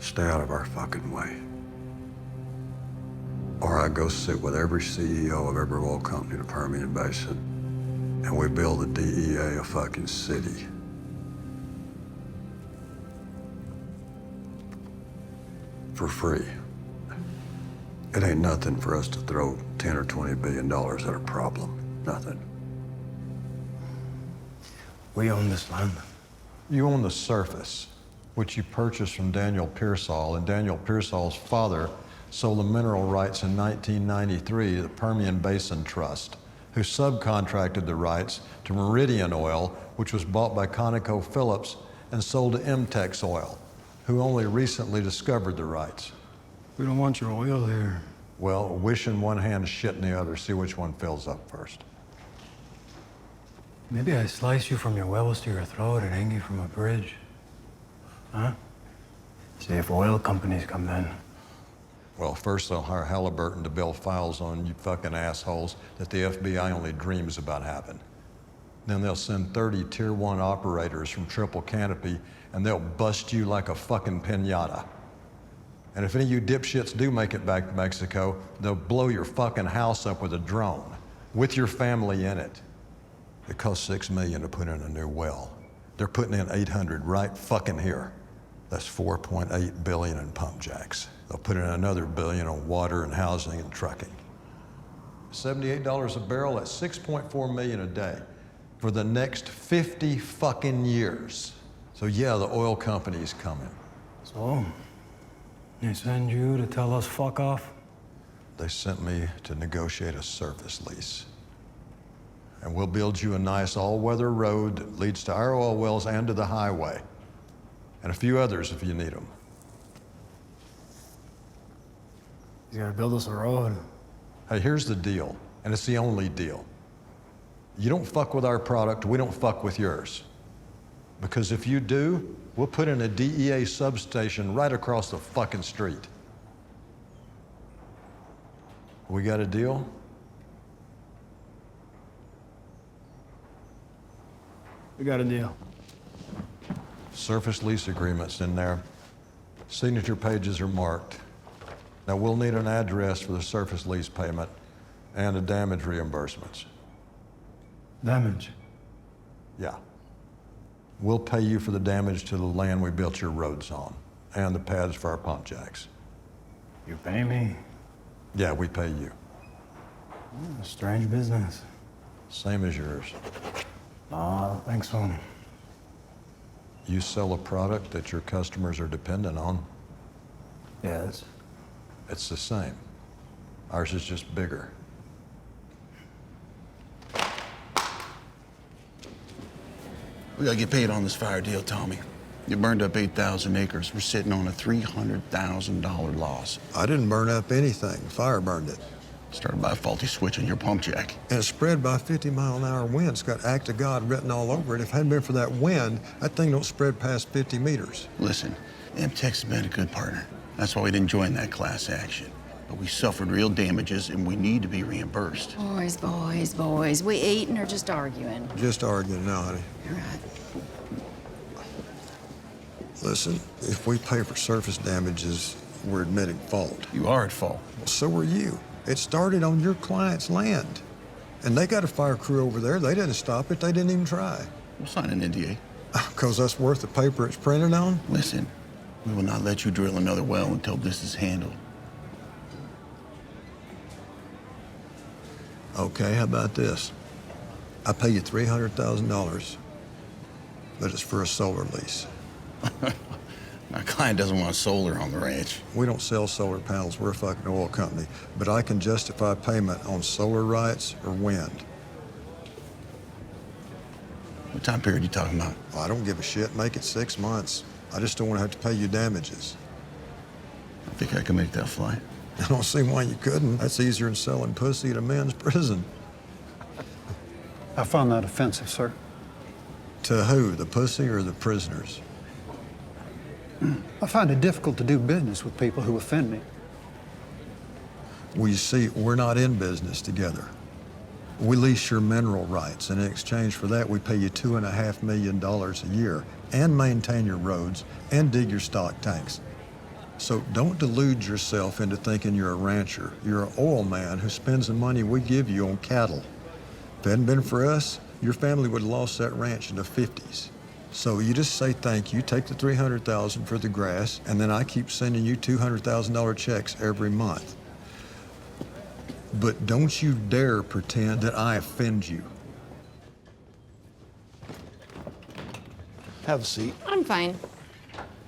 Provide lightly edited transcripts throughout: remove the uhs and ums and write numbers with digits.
Stay out of our fucking way. Or I go sit with every CEO of every oil company in the Permian Basin, and we build the DEA a fucking city. For free. It ain't nothing for us to throw 10 or 20 billion dollars at a problem. Nothing. We own this land. You own the surface, which you purchased from Daniel Pearsall, and Daniel Pearsall's father sold the mineral rights in 1993 to the Permian Basin Trust, who subcontracted the rights to Meridian Oil, which was bought by ConocoPhillips and sold to MTEX Oil, who only recently discovered the rights. We don't want your oil here. Well, wish in one hand, shit in the other, see which one fills up first. Maybe I slice you from your wells to your throat and hang you from a bridge. Huh? See if oil companies come then. Well, first they'll hire Halliburton to build files on you fucking assholes that the FBI only dreams about having. Then they'll send 30 Tier 1 operators from Triple Canopy, and they'll bust you like a fucking piñata. And if any of you dipshits do make it back to Mexico, they'll blow your fucking house up with a drone, with your family in it. It costs $6 million to put in a new well. They're putting in 800 right fucking here. That's 4.8 billion in pump jacks. They'll put in another billion on water and housing and trucking. $78 a barrel, that's 6.4 million a day for the next 50 fucking years. So yeah, the oil company's coming. So, they send you to tell us fuck off? They sent me to negotiate a surface lease. And we'll build you a nice all-weather road that leads to our oil wells and to the highway. And a few others if you need them. You gotta build us a road. Hey, here's the deal, and it's the only deal. You don't fuck with our product, we don't fuck with yours. Because if you do, we'll put in a DEA substation right across the fucking street. We got a deal? We got a deal. Surface lease agreement's in there. Signature pages are marked. Now we'll need an address for the surface lease payment and the damage reimbursements. Damage? Yeah. We'll pay you for the damage to the land we built your roads on and the pads for our pump jacks. You pay me? Yeah, we pay you. A strange business. Same as yours. I don't think so. You sell a product that your customers are dependent on. Yes. It's the same. Ours is just bigger. We gotta get paid on this fire deal, Tommy. You burned up 8,000 acres. We're sitting on a $300,000 loss. I didn't burn up anything. Fire burned it. Started by a faulty switch on your pump jack. And it's spread by 50-mile-an-hour wind. It's got act of God written all over it. If it hadn't been for that wind, that thing don't spread past 50 meters. Listen, MTEX has been a good partner. That's why we didn't join that class action. But we suffered real damages, and we need to be reimbursed. Boys. We eating or just arguing? Just arguing now, honey. You're right. Listen, if we pay for surface damages, we're admitting fault. You are at fault. Well, so are you. It started on your client's land. And they got a fire crew over there. They didn't stop it. They didn't even try. We'll sign an NDA. Because that's worth the paper it's printed on? Listen, we will not let you drill another well until this is handled. Okay, how about this? I pay you $300,000, but it's for a solar lease. My client doesn't want solar on the ranch. We don't sell solar panels. We're a fucking oil company. But I can justify payment on solar rights or wind. What time period are you talking about? Well, I don't give a shit. Make it 6 months. I just don't want to have to pay you damages. I think I can make that flight. I don't see why you couldn't. That's easier than selling pussy at a men's prison. I found that offensive, sir. To who, the pussy or the prisoners? I find it difficult to do business with people who offend me. Well, you see, we're not in business together. We lease your mineral rights, and in exchange for that, we pay you $2.5 million a year and maintain your roads and dig your stock tanks. So don't delude yourself into thinking you're a rancher. You're an oil man who spends the money we give you on cattle. If it hadn't been for us, your family would have lost that ranch in the 50s. So you just say thank you, take the $300,000 for the grass, and then I keep sending you $200,000 checks every month. But don't you dare pretend that I offend you. Have a seat. I'm fine.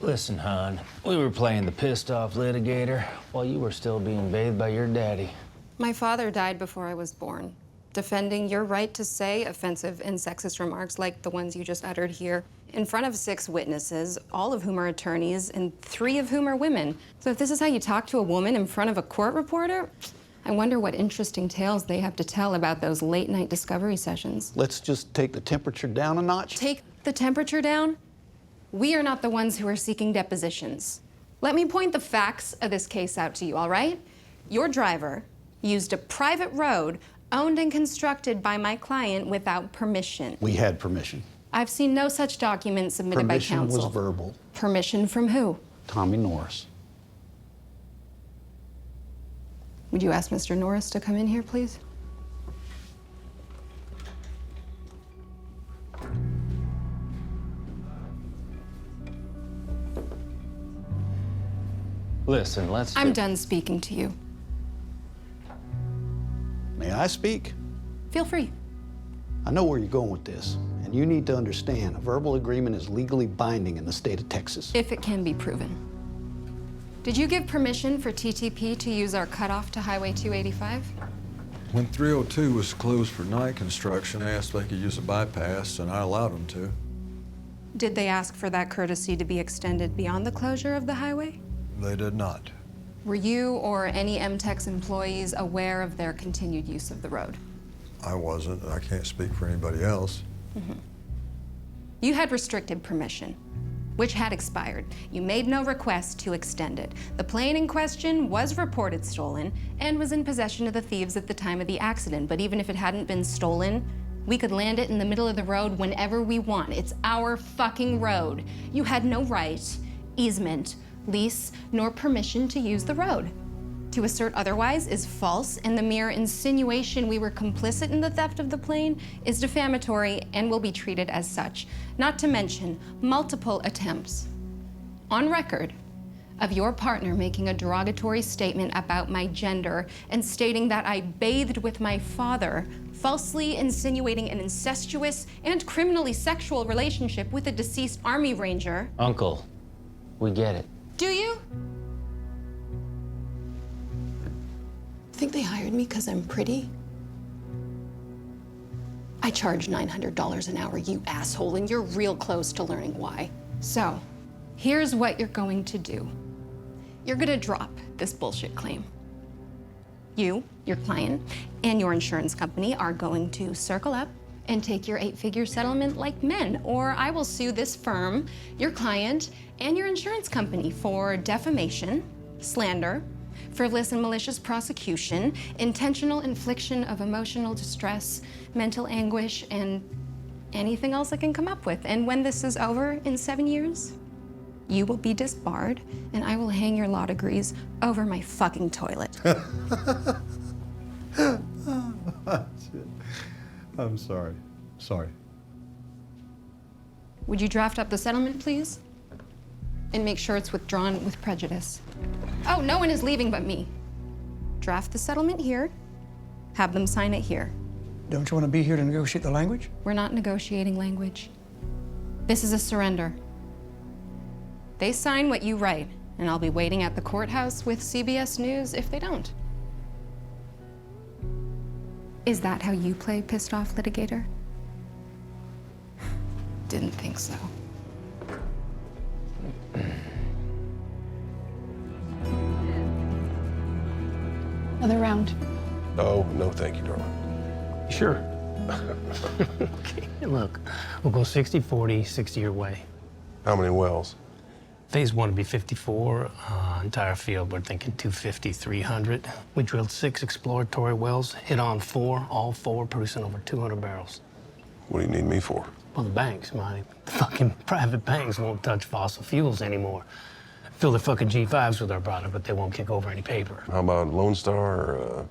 Listen, hon, we were playing the pissed off litigator while you were still being bathed by your daddy. My father died before I was born, defending your right to say offensive and sexist remarks like the ones you just uttered here in front of 6 witnesses, all of whom are attorneys and 3 of whom are women. So if this is how you talk to a woman in front of a court reporter, I wonder what interesting tales they have to tell about those late-night discovery sessions. Let's just take the temperature down a notch. Take the temperature down? We are not the ones who are seeking depositions. Let me point the facts of this case out to you, all right? Your driver used a private road owned and constructed by my client without permission. We had permission. I've seen no such document submitted by counsel. Permission was verbal. Permission from who? Tommy Norris. Would you ask Mr. Norris to come in here, please? Listen, I'm done speaking to you. May I speak? Feel free. I know where you're going with this, and you need to understand a verbal agreement is legally binding in the state of Texas. If it can be proven. Did you give permission for TTP to use our cutoff to Highway 285? When 302 was closed for night construction, I asked if they could use a bypass, and I allowed them to. Did they ask for that courtesy to be extended beyond the closure of the highway? They did not. Were you or any MTEX employees aware of their continued use of the road? I wasn't. I can't speak for anybody else. You had restricted permission, which had expired. You made no request to extend it. The plane in question was reported stolen and was in possession of the thieves at the time of the accident. But even if it hadn't been stolen, we could land it in the middle of the road whenever we want. It's our fucking road. You had no right, easement, lease, nor permission to use the road. To assert otherwise is false, and the mere insinuation we were complicit in the theft of the plane is defamatory and will be treated as such. Not to mention multiple attempts on record of your partner making a derogatory statement about my gender and stating that I bathed with my father, falsely insinuating an incestuous and criminally sexual relationship with a deceased Army Ranger. Uncle, we get it. Do you? Think they hired me because I'm pretty? I charge $900 an hour, you asshole, and you're real close to learning why. So, here's what you're going to do. You're gonna drop this bullshit claim. You, your client, and your insurance company are going to circle up and take your 8-figure settlement like men, or I will sue this firm, your client, and your insurance company for defamation, slander, frivolous and malicious prosecution, intentional infliction of emotional distress, mental anguish, and anything else I can come up with. And when this is over in 7 years, you will be disbarred, and I will hang your law degrees over my fucking toilet. I'm sorry. Sorry. Would you draft up the settlement, please? And make sure it's withdrawn with prejudice. Oh, no one is leaving but me. Draft the settlement here, have them sign it here. Don't you want to be here to negotiate the language? We're not negotiating language. This is a surrender. They sign what you write, and I'll be waiting at the courthouse with CBS News if they don't. Is that how you play pissed off litigator? Didn't think so. Another round. Oh, no, thank you, darling. Sure. Okay, look, we'll go 60-40, 60 your way. How many wells? Phase 1 would be 54. Entire field, we're thinking 250, 300. We drilled 6 exploratory wells, hit on 4, all 4 producing over 200 barrels. What do you need me for? Well, the banks, Monty. The fucking private banks won't touch fossil fuels anymore. Fill their fucking G5s with our product, but they won't kick over any paper. How about Lone Star or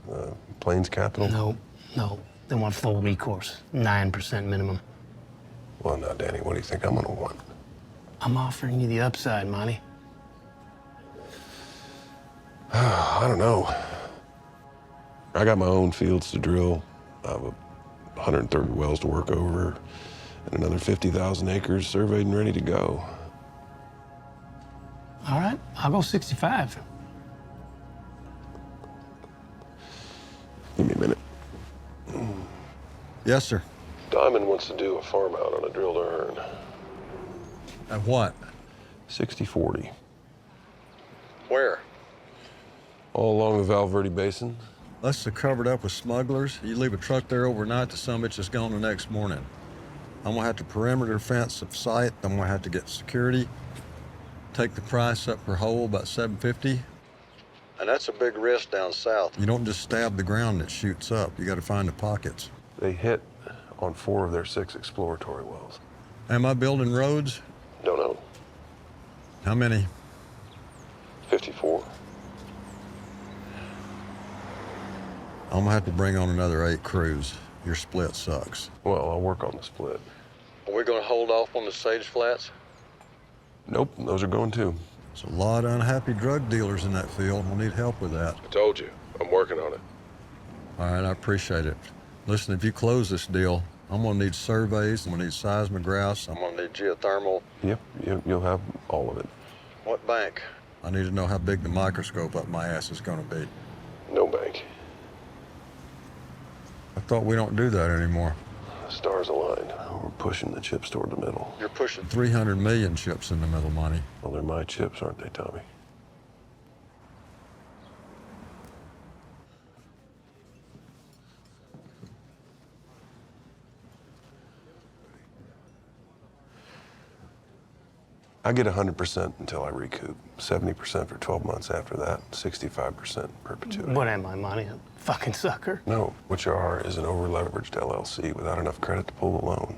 Plains Capital? No. They want full recourse, 9% minimum. Well, now, Danny, what do you think I'm gonna want? I'm offering you the upside, Monty. I don't know. I got my own fields to drill. I have 130 wells to work over, and another 50,000 acres surveyed and ready to go. All right, I'll go 65. Give me a minute. Yes, sir. Diamond wants to do a farm out on a drill to earn. At what? 60-40. Where? All along the Val Verde Basin. Unless they're covered up with smugglers, you leave a truck there overnight, the summit is gone the next morning. I'm gonna have to perimeter fence the site. I'm gonna have to get security, take the price up per hole about $750. And that's a big risk down south. You don't just stab the ground that shoots up. You gotta find the pockets. They hit on 4 of their 6 exploratory wells. Am I building roads? Don't know. How many? 54. I'm gonna have to bring on another 8 crews. Your split sucks. Well, I'll work on the split. Are we gonna hold off on the sage flats? Nope, those are going too. There's a lot of unhappy drug dealers in that field. We'll need help with that. I told you, I'm working on it. All right, I appreciate it. Listen, if you close this deal, I'm gonna need surveys, I'm gonna need seismographs, I'm gonna need geothermal. Yep, you'll have all of it. What bank? I need to know how big the microscope up my ass is gonna be. No bank. I thought we don't do that anymore. The stars aligned. We're pushing the chips toward the middle. You're pushing 300 million chips in the middle, Monty. Well, they're my chips, aren't they, Tommy? I get 100% until I recoup. 70% for 12 months after that, 65% perpetuity. What am I, Monty? A fucking sucker? No, what you are is an over-leveraged LLC without enough credit to pull the loan.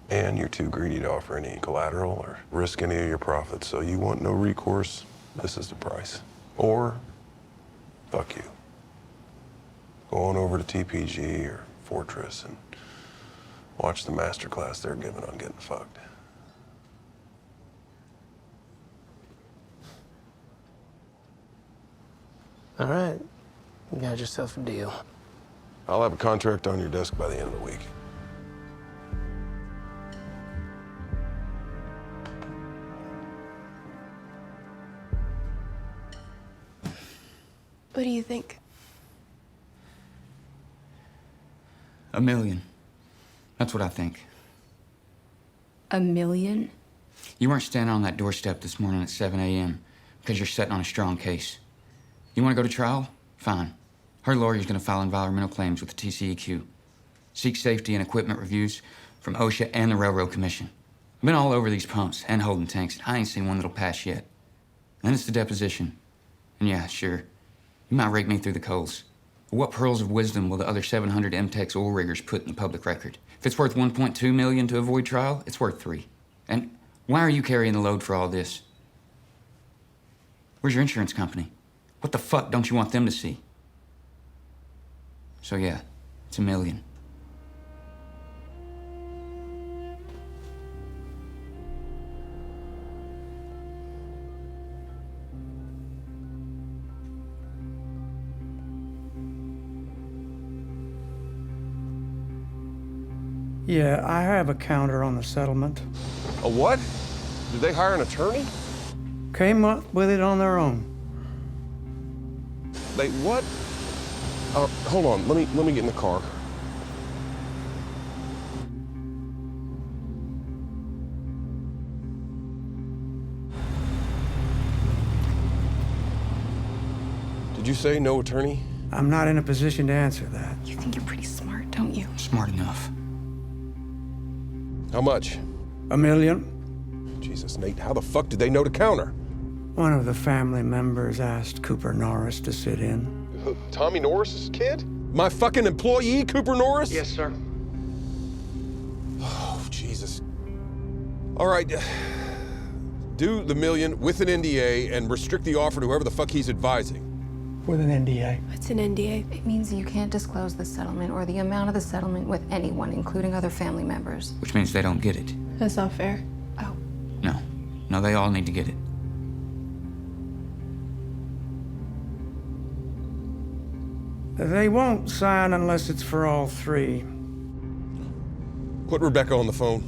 And you're too greedy to offer any collateral or risk any of your profits, so you want no recourse, this is the price. Or, fuck you. Go on over to TPG or Fortress and watch the masterclass they're giving on getting fucked. All right, you got yourself a deal. I'll have a contract on your desk by the end of the week. What do you think? $1 million. That's what I think. $1 million? You weren't standing on that doorstep this morning at 7 a.m. because you're sitting on a strong case. You want to go to trial? Fine. Her lawyer's going to file environmental claims with the TCEQ. Seek safety and equipment reviews from OSHA and the Railroad Commission. I've been all over these pumps and holding tanks, and I ain't seen one that'll pass yet. Then it's the deposition. And yeah, sure, you might rake me through the coals. But what pearls of wisdom will the other 700 MTEX oil riggers put in the public record? If it's worth $1.2 million to avoid trial, it's worth $3. And why are you carrying the load for all this? Where's your insurance company? What the fuck don't you want them to see? So yeah, it's $1 million. Yeah, I have a counter on the settlement. A what? Did they hire an attorney? Came up with it on their own. They what? Hold on, let me get in the car. Did you say no attorney? I'm not in a position to answer that. You think you're pretty smart, don't you? Smart enough. How much? $1 million. Jesus, Nate, how the fuck did they know to counter? One of the family members asked Cooper Norris to sit in. Tommy Norris's kid? My fucking employee, Cooper Norris? Yes, sir. Oh, Jesus. All right. Do the million with an NDA and restrict the offer to whoever the fuck he's advising. With an NDA. What's an NDA? It means you can't disclose the settlement or the amount of the settlement with anyone, including other family members. Which means they don't get it. That's not fair. Oh, No. No, they all need to get it. They won't sign unless it's for all three. Put Rebecca on the phone.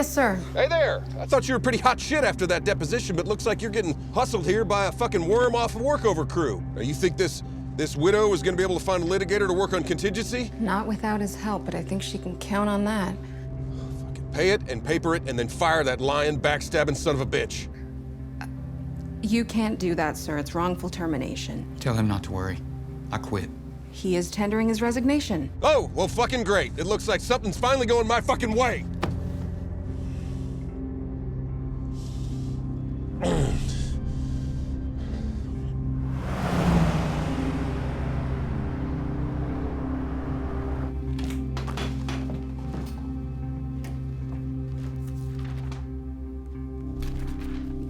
yes, sir. Hey there! I thought you were pretty hot shit after that deposition, but looks like you're getting hustled here by a fucking worm off a workover crew. Now, you think this widow is gonna be able to find a litigator to work on contingency? Not without his help, but I think she can count on that. Fucking pay it and paper it and then fire that lying, backstabbing son of a bitch. You can't do that, sir. It's wrongful termination. Tell him not to worry. I quit. He is tendering his resignation. Oh, well, fucking great. It looks like something's finally going my fucking way.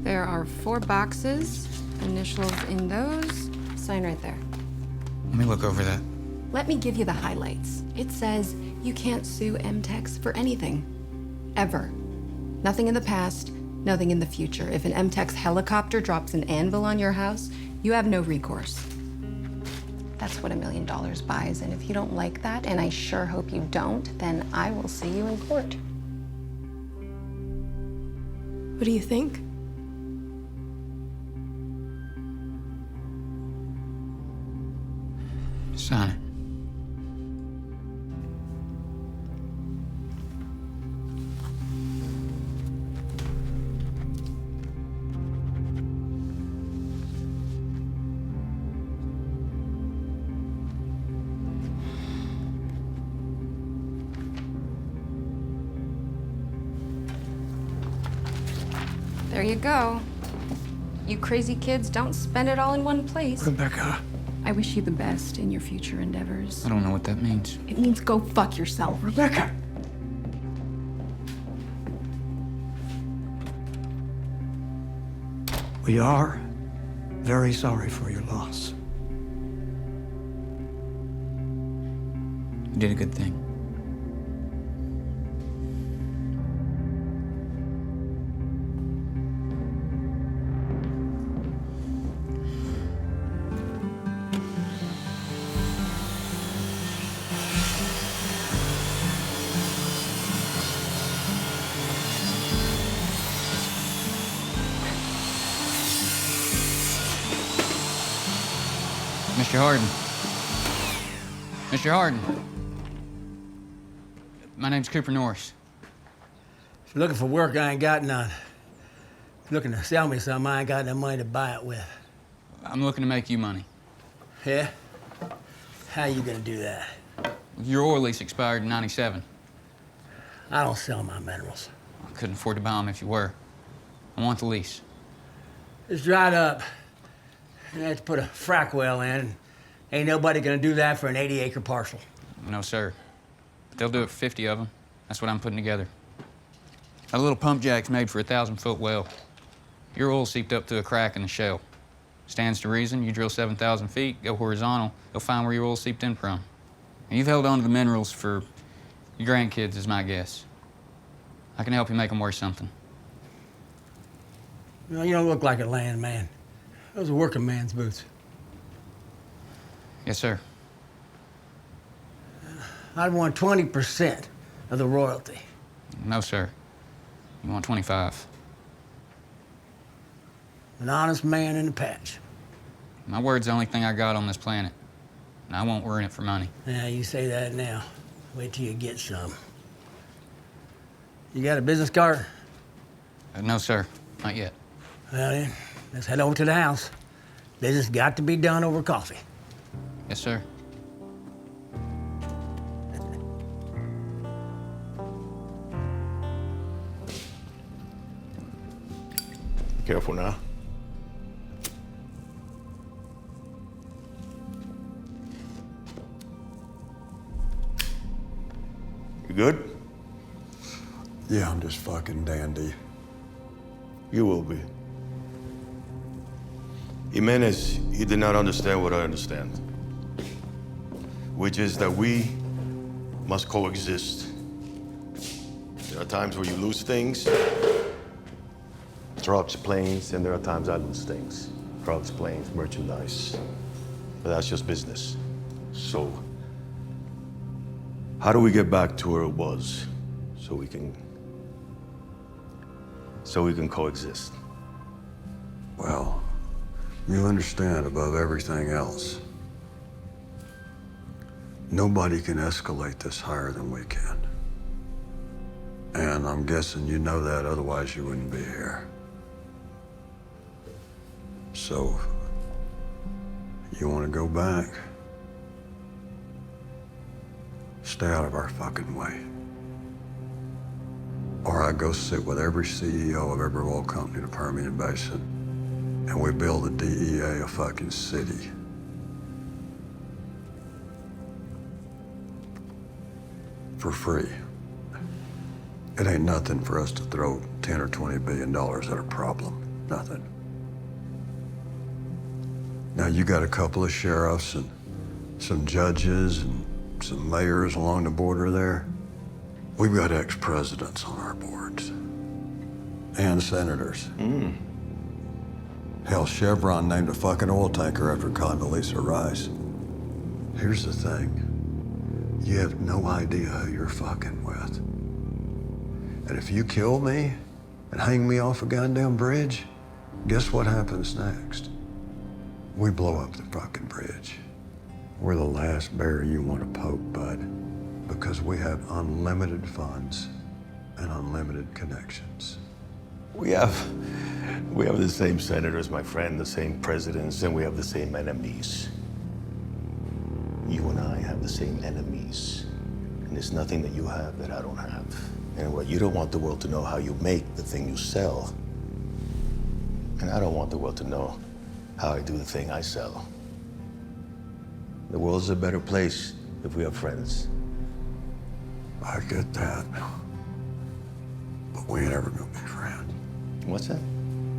There are 4 boxes, initials in those. Sign right there. Let me look over that. Let me give you the highlights. It says you can't sue MTEX for anything. Ever. Nothing in the past, nothing in the future. If an MTEX helicopter drops an anvil on your house, you have no recourse. That's what $1 million buys, and if you don't like that, and I sure hope you don't, then I will see you in court. What do you think? Sign it. There you go. You crazy kids, don't spend it all in one place. Rebecca. I wish you the best in your future endeavors. I don't know what that means. It means go fuck yourself. Rebecca! We are very sorry for your loss. You did a good thing. Mr. Harden. Mr. Harden. My name's Cooper Norris. If you're looking for work, I ain't got none. If you're looking to sell me something, I ain't got no money to buy it with. I'm looking to make you money. Yeah? How you gonna do that? Your oil lease expired in '97. I don't sell my minerals. I couldn't afford to buy them if you were. I want the lease. It's dried up. You have to put a frack well in. Ain't nobody gonna do that for an 80-acre parcel. No, sir. But they'll do it for 50 of them. That's what I'm putting together. A little pump jack's made for a 1,000-foot well. Your oil seeped up through a crack in the shell. Stands to reason, you drill 7,000 feet, go horizontal, you'll find where your oil seeped in from. And you've held on to the minerals for your grandkids, is my guess. I can help you make them worth something. No, you don't look like a landman. Those are working man's boots. Yes, sir. I'd want 20% of the royalty. No, sir. You want 25. An honest man in a patch. My word's the only thing I got on this planet. And I won't ruin it for money. Yeah, you say that now. Wait till you get some. You got a business card? No, sir. Not yet. Well then, let's head over to the house. Business got to be done over coffee. Yes, sir. Careful now. good? Yeah, I'm just fucking dandy. You will be. Jimenez, he did not understand what I understand, which is that we must coexist. There are times where you lose things, trucks, planes, and there are times I lose things. Trucks, planes, merchandise. But that's just business. So, how do we get back to where it was so we can coexist? Well, you understand above everything else, nobody can escalate this higher than we can. And I'm guessing you know that, otherwise you wouldn't be here. So, you want to go back? Stay out of our fucking way. Or I go sit with every CEO of every oil company in the Permian Basin, and we build the DEA a fucking city. For free. It ain't nothing for us to throw 10 or 20 billion dollars at a problem. Nothing. Now you got a couple of sheriffs and some judges and some mayors along the border there. We've got ex-presidents on our boards. And senators. Hell, Chevron named a fucking oil tanker after Condoleezza Rice. Here's the thing. You have no idea who you're fucking with. And if you kill me and hang me off a goddamn bridge, guess what happens next? We blow up the fucking bridge. We're the last bear you want to poke, bud, because we have unlimited funds and unlimited connections. We have the same senators, my friend, the same presidents, and we have the same enemies. You and I have the same enemies. And there's nothing that you have that I don't have. And what you don't want the world to know how you make the thing you sell. And I don't want the world to know how I do the thing I sell. The world's a better place if we have friends. I get that. But we ain't ever gonna be friends. What's that?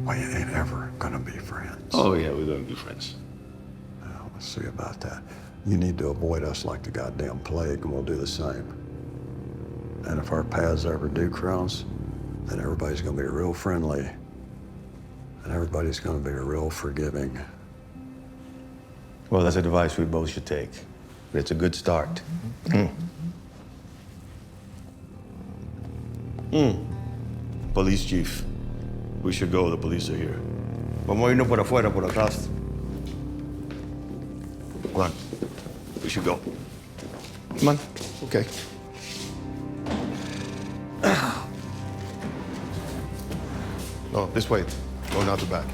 We ain't ever gonna be friends. Oh, yeah, we're gonna be friends. Well, let's see about that. You need to avoid us like the goddamn plague, and we'll do the same. And if our paths ever do cross, then everybody's gonna be real friendly. And everybody's gonna be real forgiving. Well, that's advice we both should take. But it's a good start. Police chief. We should go, the police are here. Vamos a irnos por afuera, por atrás. Come on. We should go. Come on. Okay. No, this way. Going out the back.